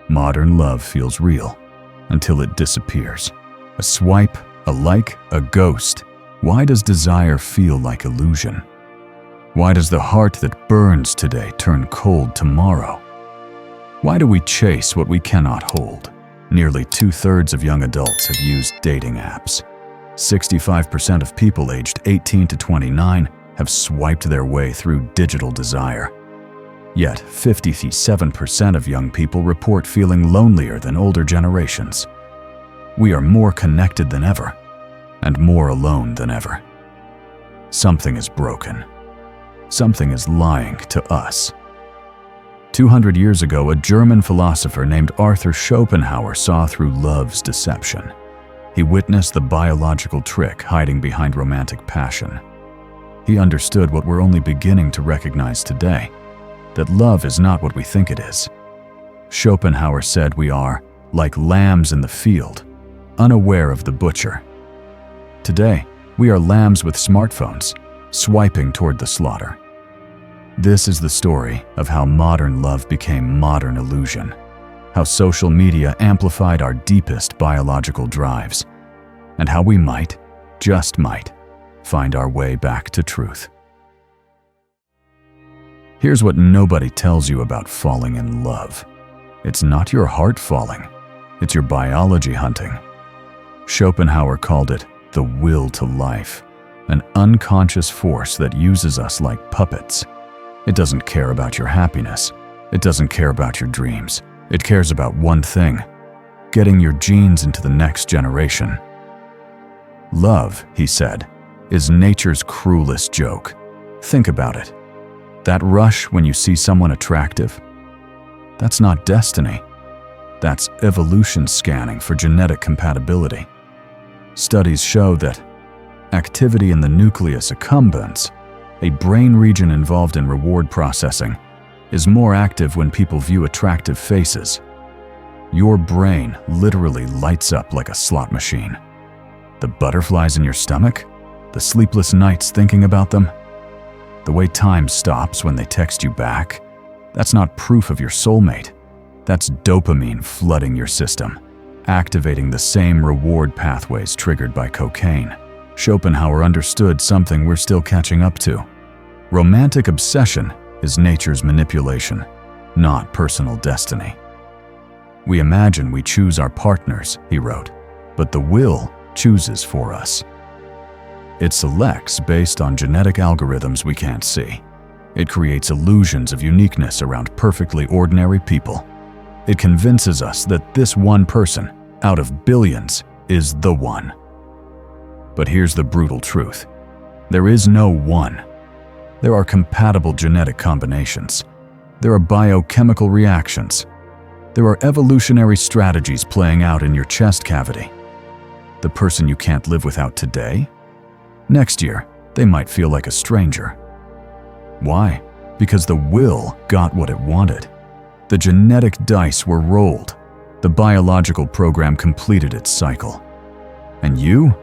Modern love feels real until it disappears. A swipe, a like, a ghost. Why does desire feel like illusion? Why does the heart that burns today turn cold tomorrow? Why do we chase what we cannot hold? Nearly 2/3 of young adults have used dating apps. 65% of people aged 18 to 29 have swiped their way through digital desire. Yet 57% of young people report feeling lonelier than older generations. We are more connected than ever, and more alone than ever. Something is broken. Something is lying to us. 200 years ago, a German philosopher named Arthur Schopenhauer saw through love's deception. He witnessed the biological trick hiding behind romantic passion. He understood what we're only beginning to recognize today, that love is not what we think it is. Schopenhauer said we are like lambs in the field, unaware of the butcher. Today, we are lambs with smartphones, swiping toward the slaughter. This is the story of how modern love became modern illusion, how social media amplified our deepest biological drives, and how we might, just might, find our way back to truth. Here's what nobody tells you about falling in love. It's not your heart falling, it's your biology hunting. Schopenhauer called it the will to life, an unconscious force that uses us like puppets. It doesn't care about your happiness. It doesn't care about your dreams. It cares about one thing: getting your genes into the next generation. Love, he said, is nature's cruelest joke. Think about it. That rush when you see someone attractive? That's not destiny. That's evolution scanning for genetic compatibility. Studies show that activity in the nucleus accumbens, a brain region involved in reward processing, is more active when people view attractive faces. Your brain literally lights up like a slot machine. The butterflies in your stomach? The sleepless nights thinking about them? The way time stops when they text you back? That's not proof of your soulmate. That's dopamine flooding your system, activating the same reward pathways triggered by cocaine. Schopenhauer understood something we're still catching up to. Romantic obsession is nature's manipulation, not personal destiny. We imagine we choose our partners, he wrote, but the will chooses for us. It selects based on genetic algorithms we can't see. It creates illusions of uniqueness around perfectly ordinary people. It convinces us that this one person, out of billions, is the one. But here's the brutal truth. There is no one. There are compatible genetic combinations. There are biochemical reactions. There are evolutionary strategies playing out in your chest cavity. The person you can't live without today? Next year, they might feel like a stranger. Why? Because the will got what it wanted. The genetic dice were rolled. The biological program completed its cycle. And you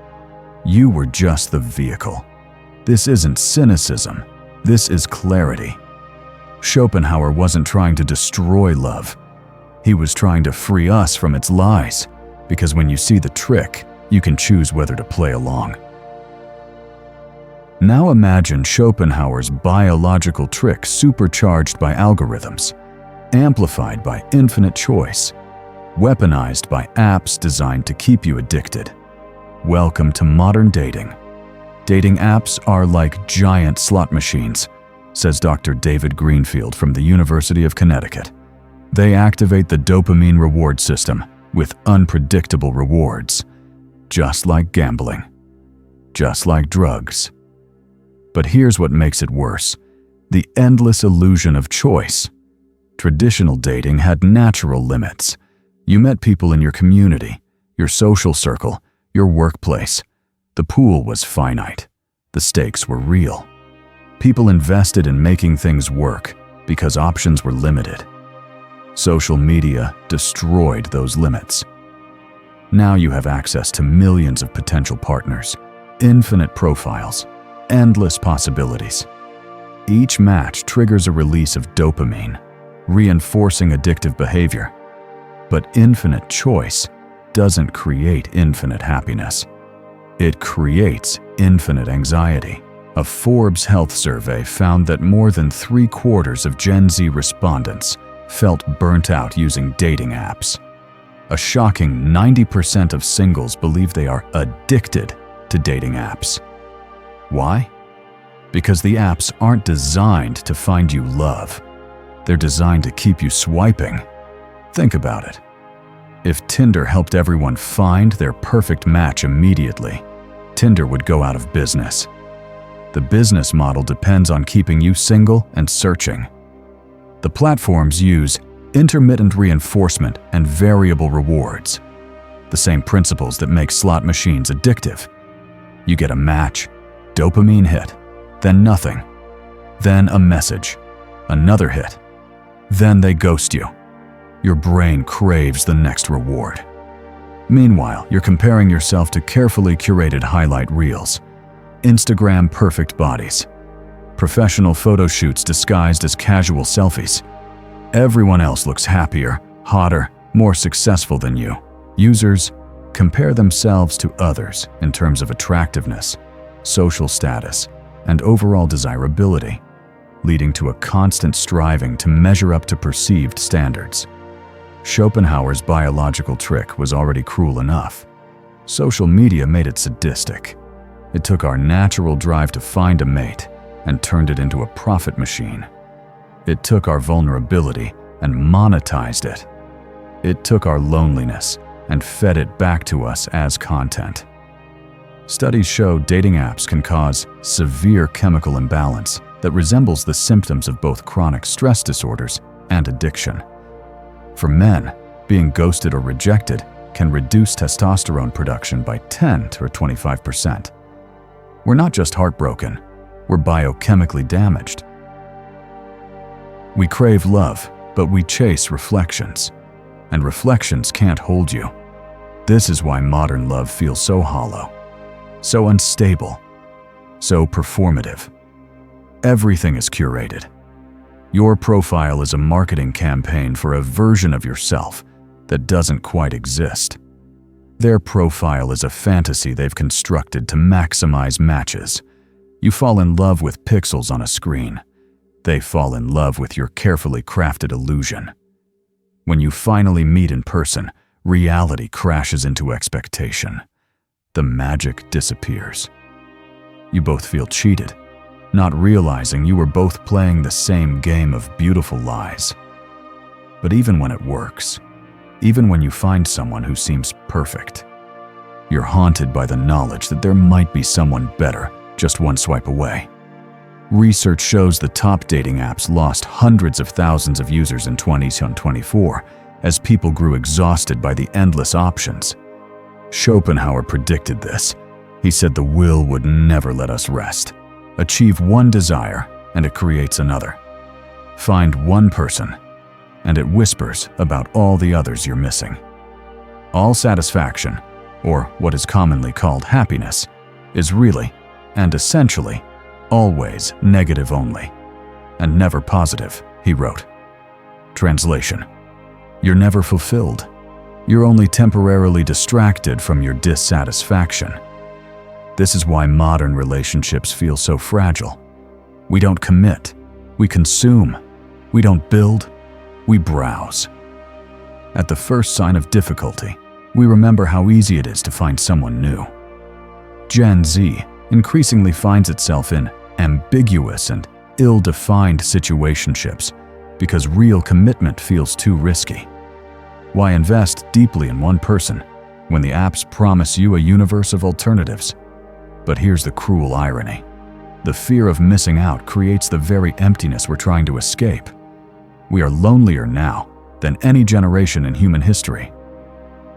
were just the vehicle. This isn't cynicism. This is clarity. Schopenhauer wasn't trying to destroy love. He was trying to free us from its lies, because when you see the trick, you can choose whether to play along. Now imagine Schopenhauer's biological trick supercharged by algorithms, amplified by infinite choice, weaponized by apps designed to keep you addicted. Welcome to modern dating. Dating apps are like giant slot machines, says Dr. David Greenfield from the University of Connecticut. They activate the dopamine reward system with unpredictable rewards, just like gambling, just like drugs. But here's what makes it worse: the endless illusion of choice. Traditional dating had natural limits. You met people in your community, your social circle, your workplace. The pool was finite. The stakes were real. People invested in making things work because options were limited. Social media destroyed those limits. Now you have access to millions of potential partners, infinite profiles, endless possibilities. Each match triggers a release of dopamine, reinforcing addictive behavior. But infinite choice doesn't create infinite happiness. It creates infinite anxiety. A Forbes health survey found that more than 3/4 of Gen Z respondents felt burnt out using dating apps. A shocking 90% of singles believe they are addicted to dating apps. Why? Because the apps aren't designed to find you love. They're designed to keep you swiping. Think about it. If Tinder helped everyone find their perfect match immediately, Tinder would go out of business. The business model depends on keeping you single and searching. The platforms use intermittent reinforcement and variable rewards, the same principles that make slot machines addictive. You get a match, dopamine hit, then nothing, then a message, another hit, then they ghost you. Your brain craves the next reward. Meanwhile, you're comparing yourself to carefully curated highlight reels, Instagram perfect bodies, professional photo shoots disguised as casual selfies. Everyone else looks happier, hotter, more successful than you. Users compare themselves to others in terms of attractiveness, social status, and overall desirability, leading to a constant striving to measure up to perceived standards. Schopenhauer's biological trick was already cruel enough. Social media made it sadistic. It took our natural drive to find a mate and turned it into a profit machine. It took our vulnerability and monetized it. It took our loneliness and fed it back to us as content. Studies show dating apps can cause severe chemical imbalance that resembles the symptoms of both chronic stress disorders and addiction. For men, being ghosted or rejected can reduce testosterone production by 10 to 25%. We're not just heartbroken, we're biochemically damaged. We crave love, but we chase reflections, and reflections can't hold you. This is why modern love feels so hollow, so unstable, so performative. Everything is curated. Your profile is a marketing campaign for a version of yourself that doesn't quite exist. Their profile is a fantasy they've constructed to maximize matches. You fall in love with pixels on a screen. They fall in love with your carefully crafted illusion. When you finally meet in person, reality crashes into expectation. The magic disappears. You both feel cheated, not realizing you were both playing the same game of beautiful lies. But even when it works, even when you find someone who seems perfect, you're haunted by the knowledge that there might be someone better just one swipe away. Research shows the top dating apps lost hundreds of thousands of users in 2024 as people grew exhausted by the endless options. Schopenhauer predicted this. He said the will would never let us rest. Achieve one desire, and it creates another. Find one person, and it whispers about all the others you're missing. All satisfaction, or what is commonly called happiness, is really, and essentially, always negative only, and never positive, he wrote. Translation: you're never fulfilled. You're only temporarily distracted from your dissatisfaction. This is why modern relationships feel so fragile. We don't commit, we consume. We don't build, we browse. At the first sign of difficulty, we remember how easy it is to find someone new. Gen Z increasingly finds itself in ambiguous and ill-defined situationships because real commitment feels too risky. Why invest deeply in one person when the apps promise you a universe of alternatives? But here's the cruel irony. The fear of missing out creates the very emptiness we're trying to escape. We are lonelier now than any generation in human history.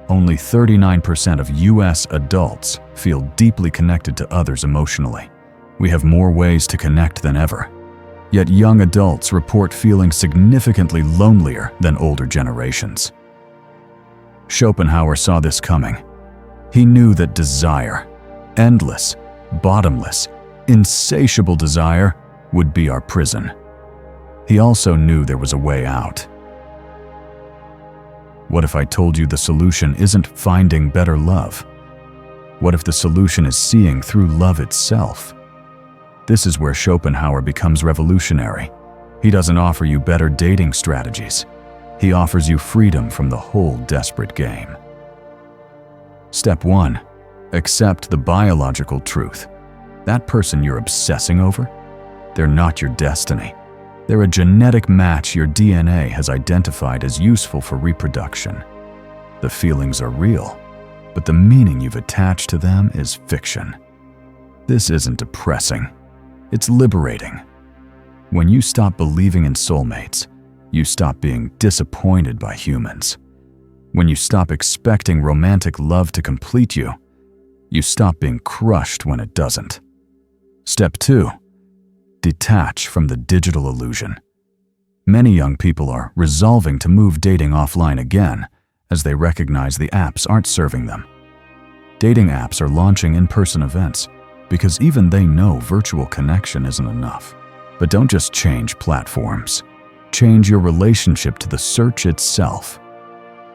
Only 39% of US adults feel deeply connected to others emotionally. We have more ways to connect than ever. Yet young adults report feeling significantly lonelier than older generations. Schopenhauer saw this coming. He knew that desire, endless, bottomless, insatiable desire, would be our prison. He also knew there was a way out. What if I told you the solution isn't finding better love? What if the solution is seeing through love itself? This is where Schopenhauer becomes revolutionary. He doesn't offer you better dating strategies. He offers you freedom from the whole desperate game. Step 1. Accept the biological truth. That person you're obsessing over, they're not your destiny. They're a genetic match your DNA has identified as useful for reproduction. The feelings are real, but the meaning you've attached to them is fiction. This isn't depressing. It's liberating. When you stop believing in soulmates, you stop being disappointed by humans. When you stop expecting romantic love to complete you, you stop being crushed when it doesn't. Step 2. Detach from the digital illusion. Many young people are resolving to move dating offline again as they recognize the apps aren't serving them. Dating apps are launching in-person events because even they know virtual connection isn't enough. But don't just change platforms. Change your relationship to the search itself.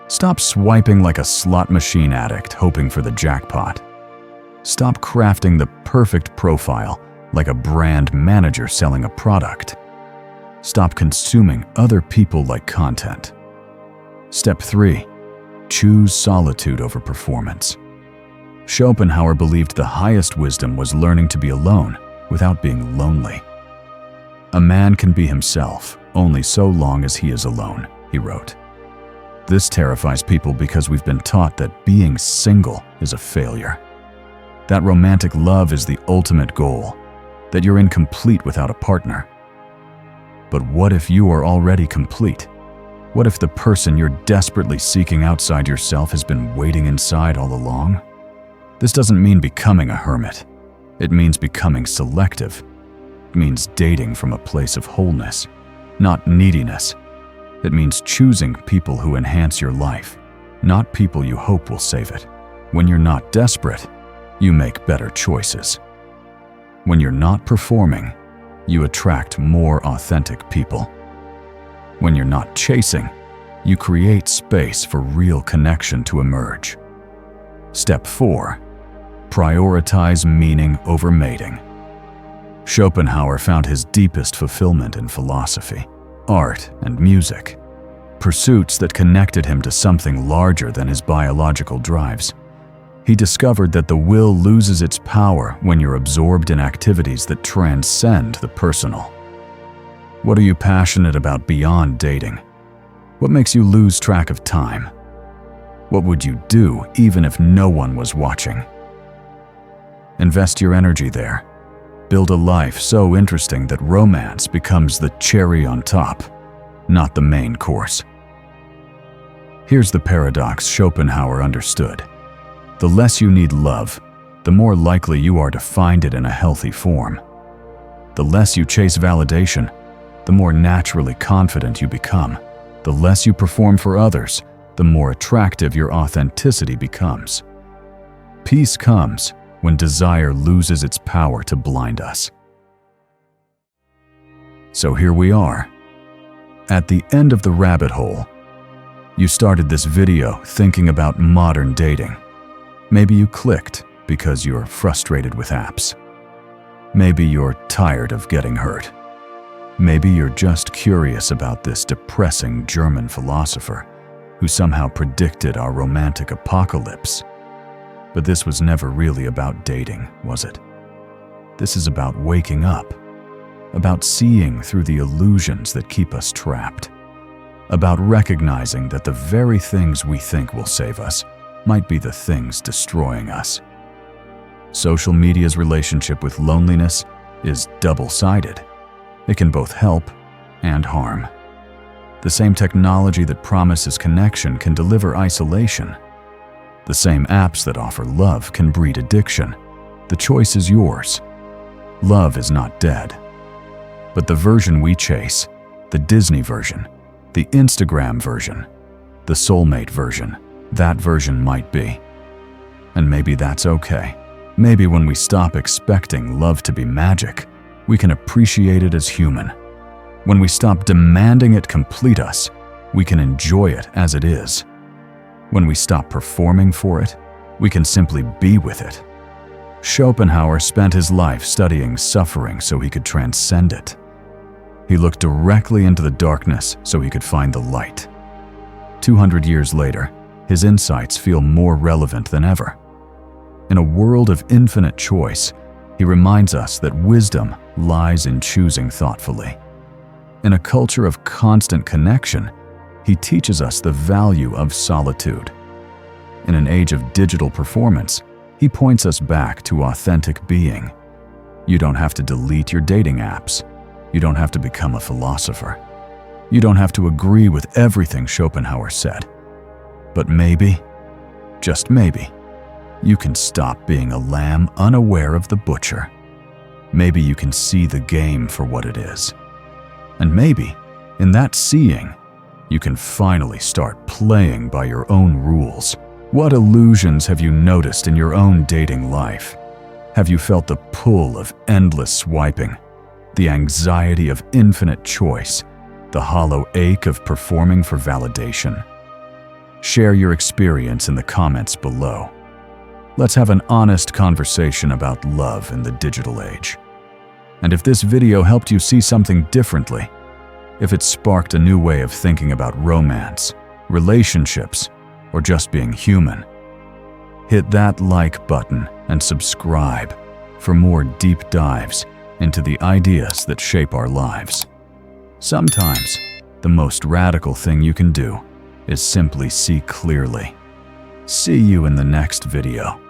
Stop swiping like a slot machine addict hoping for the jackpot. Stop crafting the perfect profile like a brand manager selling a product. Stop consuming other people like content. Step 3. Choose solitude over performance. Schopenhauer believed the highest wisdom was learning to be alone without being lonely. A man can be himself only so long as he is alone, he wrote. This terrifies people because we've been taught that being single is a failure. That romantic love is the ultimate goal, that you're incomplete without a partner. But what if you are already complete? What if the person you're desperately seeking outside yourself has been waiting inside all along? This doesn't mean becoming a hermit. It means becoming selective. It means dating from a place of wholeness, not neediness. It means choosing people who enhance your life, not people you hope will save it. When you're not desperate, you make better choices. When you're not performing, you attract more authentic people. When you're not chasing, you create space for real connection to emerge. Step 4. Prioritize meaning over mating. Schopenhauer found his deepest fulfillment in philosophy, art, and music, pursuits that connected him to something larger than his biological drives. He discovered that the will loses its power when you're absorbed in activities that transcend the personal. What are you passionate about beyond dating? What makes you lose track of time? What would you do even if no one was watching? Invest your energy there. Build a life so interesting that romance becomes the cherry on top, not the main course. Here's the paradox Schopenhauer understood. The less you need love, the more likely you are to find it in a healthy form. The less you chase validation, the more naturally confident you become. The less you perform for others, the more attractive your authenticity becomes. Peace comes when desire loses its power to blind us. So here we are, at the end of the rabbit hole. You started this video thinking about modern dating. Maybe you clicked because you're frustrated with apps. Maybe you're tired of getting hurt. Maybe you're just curious about this depressing German philosopher who somehow predicted our romantic apocalypse. But this was never really about dating, was it? This is about waking up, about seeing through the illusions that keep us trapped, about recognizing that the very things we think will save us might be the things destroying us. Social media's relationship with loneliness is double-sided. It can both help and harm. The same technology that promises connection can deliver isolation. The same apps that offer love can breed addiction. The choice is yours. Love is not dead. But the version we chase, the Disney version, the Instagram version, the soulmate version, that version might be. And maybe that's okay. Maybe when we stop expecting love to be magic, we can appreciate it as human. When we stop demanding it complete us, we can enjoy it as it is. When we stop performing for it, we can simply be with it. Schopenhauer spent his life studying suffering so he could transcend it. He looked directly into the darkness so he could find the light. 200 years later, his insights feel more relevant than ever. In a world of infinite choice, he reminds us that wisdom lies in choosing thoughtfully. In a culture of constant connection, he teaches us the value of solitude. In an age of digital performance, he points us back to authentic being. You don't have to delete your dating apps. You don't have to become a philosopher. You don't have to agree with everything Schopenhauer said. But maybe, just maybe, you can stop being a lamb unaware of the butcher. Maybe you can see the game for what it is. And maybe, in that seeing, you can finally start playing by your own rules. What illusions have you noticed in your own dating life? Have you felt the pull of endless swiping, the anxiety of infinite choice, the hollow ache of performing for validation? Share your experience in the comments below. Let's have an honest conversation about love in the digital age. And if this video helped you see something differently, if it sparked a new way of thinking about romance, relationships, or just being human, hit that like button and subscribe for more deep dives into the ideas that shape our lives. Sometimes, the most radical thing you can do is simply see clearly. See you in the next video.